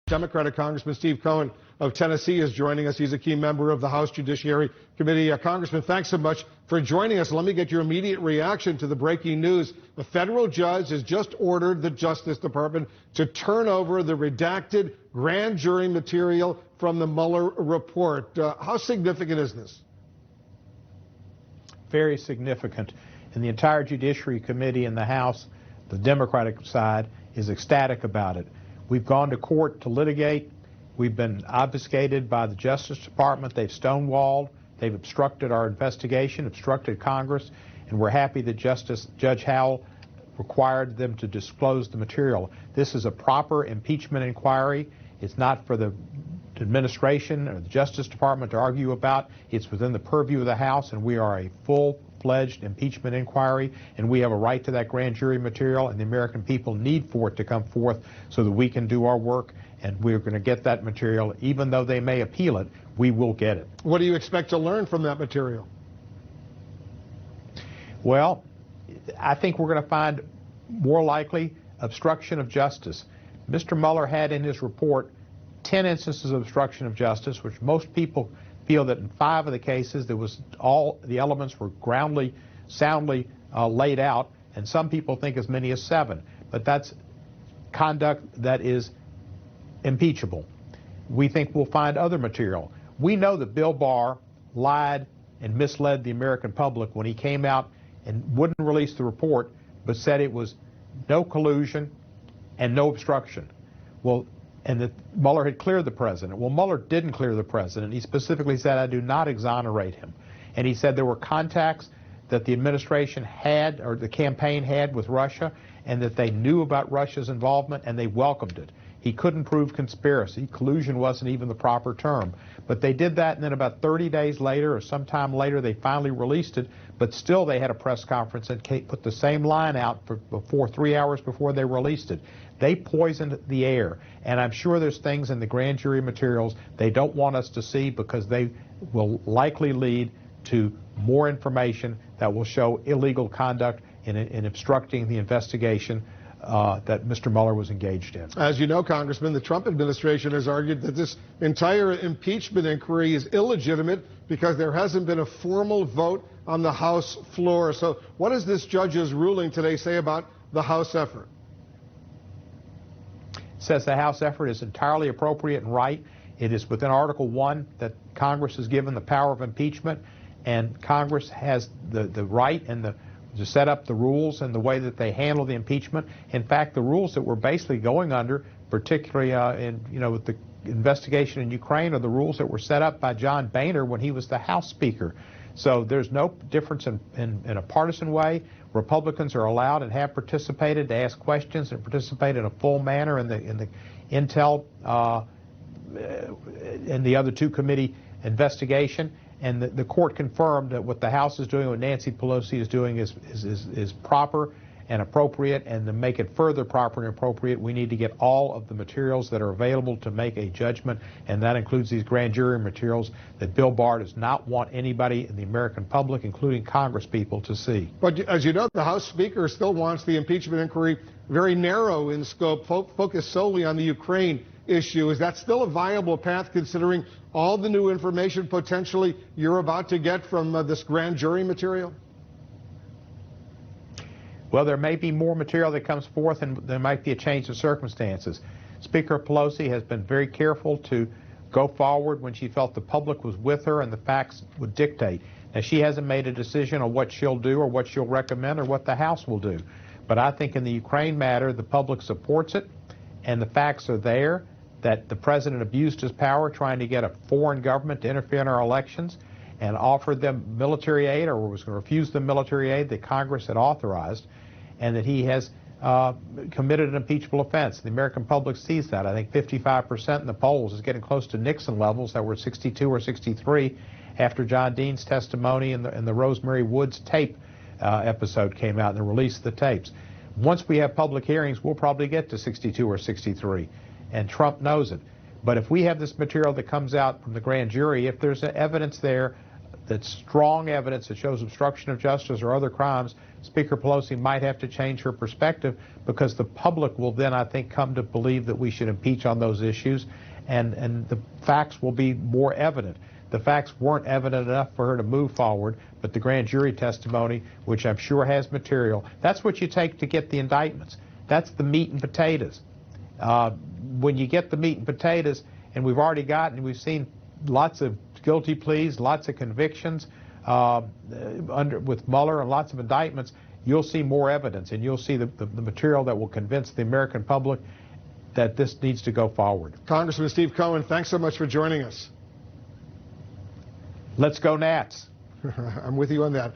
Democratic Congressman Steve Cohen of Tennessee is joining us. He's a key member of the House Judiciary Committee. Congressman, thanks so much for joining us. Let me get your immediate reaction to the breaking news. A federal judge has just ordered the Justice Department to turn over the redacted grand jury material from the Mueller report. How significant is this? Very significant. And the entire Judiciary Committee in the House, the Democratic side, is ecstatic about it. We've gone to court to litigate. We've been obfuscated by the Justice Department. They've stonewalled. They've obstructed our investigation, obstructed Congress, and we're happy that Judge Howell required them to disclose the material. This is a proper impeachment inquiry. It's not for the administration or the Justice Department to argue about. It's within the purview of the House, and we are a full-fledged impeachment inquiry, and we have a right to that grand jury material, and the American people need for it to come forth so that we can do our work, and we're going to get that material. Even though they may appeal it, we will get it. What do you expect to learn from that material? Well, I think we're going to find more likely obstruction of justice. Mr. Mueller had in his report 10 instances of obstruction of justice, which most people feel that in 5 of the cases there was all the elements were soundly laid out, and some people think as many as 7. But that's conduct that is impeachable. We think we'll find other material. We know that Bill Barr lied and misled the American public when he came out and wouldn't release the report, but said it was no collusion and no obstruction. Well, and that Mueller had cleared the president. Well, Mueller didn't clear the president. He specifically said, I do not exonerate him. And he said there were contacts that the administration had, or the campaign had, with Russia, and that they knew about Russia's involvement and they welcomed it. He couldn't prove conspiracy. Collusion wasn't even the proper term. But they did that, and then about 30 days later or sometime later they finally released it, but still they had a press conference and put the same line out for 3 hours before they released it. They poisoned the air, and I'm sure there's things in the grand jury materials they don't want us to see because they will likely lead to more information that will show illegal conduct in obstructing the investigation that Mr. Mueller was engaged in. As you know, Congressman, the Trump administration has argued that this entire impeachment inquiry is illegitimate because there hasn't been a formal vote on the House floor. So what does this judge's ruling today say about the House effort? It says the House effort is entirely appropriate and right. It is within Article 1 that Congress is given the power of impeachment, and Congress has the right and to set up the rules and the way that they handle the impeachment. In fact, the rules that we're basically going under, particularly with the investigation in Ukraine, are the rules that were set up by John Boehner when he was the House Speaker. So there's no difference in a partisan way. Republicans are allowed and have participated to ask questions and participate in a full manner in the Intel and the other 2 committee investigation. And the court confirmed that what the House is doing, what Nancy Pelosi is doing, is proper and appropriate. And to make it further proper and appropriate, we need to get all of the materials that are available to make a judgment, and that includes these grand jury materials that Bill Barr does not want anybody in the American public, including Congress people, to see. But as you know, the House Speaker still wants the impeachment inquiry very narrow in scope, focused solely on the Ukraine issue. Is that still a viable path, considering all the new information potentially you're about to get from this grand jury material? Well, there may be more material that comes forth, and there might be a change of circumstances. Speaker Pelosi has been very careful to go forward when she felt the public was with her and the facts would dictate. Now, she hasn't made a decision on what she'll do or what she'll recommend or what the House will do. But I think in the Ukraine matter, the public supports it, and the facts are there that the president abused his power trying to get a foreign government to interfere in our elections and offered them military aid, or was going to refuse them military aid that Congress had authorized, and that he has committed an impeachable offense. The American public sees that. I think 55% in the polls is getting close to Nixon levels that were 62 or 63 after John Dean's testimony and the Rosemary Woods tape episode came out and the release of the tapes. Once we have public hearings, we'll probably get to 62 or 63. And Trump knows it. But if we have this material that comes out from the grand jury, if there's evidence there that's strong evidence that shows obstruction of justice or other crimes, Speaker Pelosi might have to change her perspective, because the public will then, I think, come to believe that we should impeach on those issues, and the facts will be more evident. The facts weren't evident enough for her to move forward, but the grand jury testimony, which I'm sure has material, that's what you take to get the indictments. That's the meat and potatoes. When you get the meat and potatoes, and we've seen lots of guilty pleas, lots of convictions with Mueller, and lots of indictments, you'll see more evidence, and you'll see the material that will convince the American public that this needs to go forward. Congressman Steve Cohen, thanks so much for joining us. Let's go Nats. I'm with you on that.